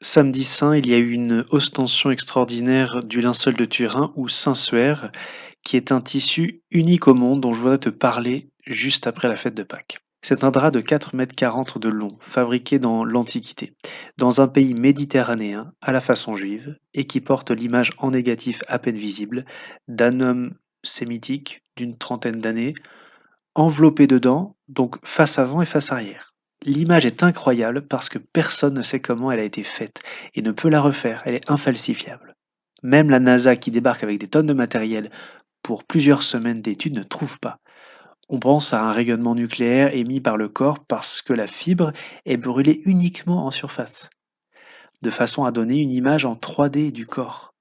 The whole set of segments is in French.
Samedi saint, il y a eu une ostension extraordinaire du linceul de Turin ou Saint-Suaire, qui est un tissu unique au monde dont je voudrais te parler juste après la fête de Pâques. C'est un drap de 4,40 m de long, fabriqué dans l'Antiquité, dans un pays méditerranéen à la façon juive, et qui porte l'image en négatif à peine visible d'un homme sémitique d'une trentaine d'années, enveloppé dedans, donc face avant et face arrière. L'image est incroyable parce que personne ne sait comment elle a été faite et ne peut la refaire, elle est infalsifiable. Même la NASA qui débarque avec des tonnes de matériel pour plusieurs semaines d'études ne trouve pas. On pense à un rayonnement nucléaire émis par le corps parce que la fibre est brûlée uniquement en surface, de façon à donner une image en 3D du corps.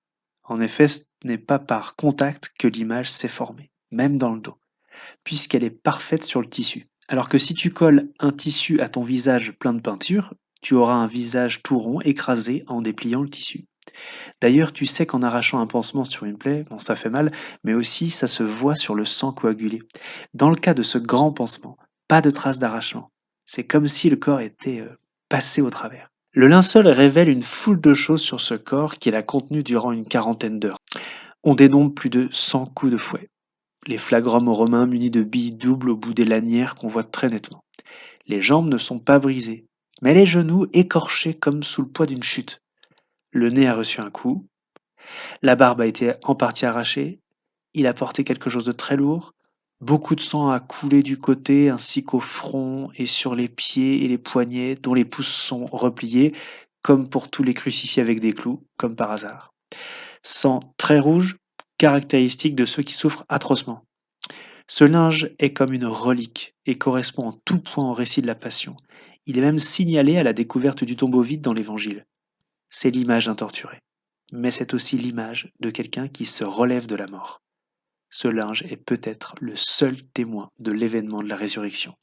En effet, ce n'est pas par contact que l'image s'est formée, même dans le dos, puisqu'elle est parfaite sur le tissu. Alors que si tu colles un tissu à ton visage plein de peinture, tu auras un visage tout rond écrasé en dépliant le tissu. D'ailleurs, tu sais qu'en arrachant un pansement sur une plaie, bon, ça fait mal, mais aussi ça se voit sur le sang coagulé. Dans le cas de ce grand pansement, pas de traces d'arrachement. C'est comme si le corps était passé au travers. Le linceul révèle une foule de choses sur ce corps qu'il a contenu durant une quarantaine d'heures. On dénombre plus de 100 coups de fouet. Les flagrums romains munis de billes doubles au bout des lanières qu'on voit très nettement. Les jambes ne sont pas brisées, mais les genoux écorchés comme sous le poids d'une chute. Le nez a reçu un coup, la barbe a été en partie arrachée, il a porté quelque chose de très lourd, beaucoup de sang a coulé du côté ainsi qu'au front et sur les pieds et les poignets dont les pouces sont repliés, comme pour tous les crucifiés avec des clous, comme par hasard. Sang très rouge, caractéristique de ceux qui souffrent atrocement. Ce linge est comme une relique et correspond en tout point au récit de la Passion. Il est même signalé à la découverte du tombeau vide dans l'Évangile. C'est l'image d'un torturé, mais c'est aussi l'image de quelqu'un qui se relève de la mort. Ce linge est peut-être le seul témoin de l'événement de la résurrection.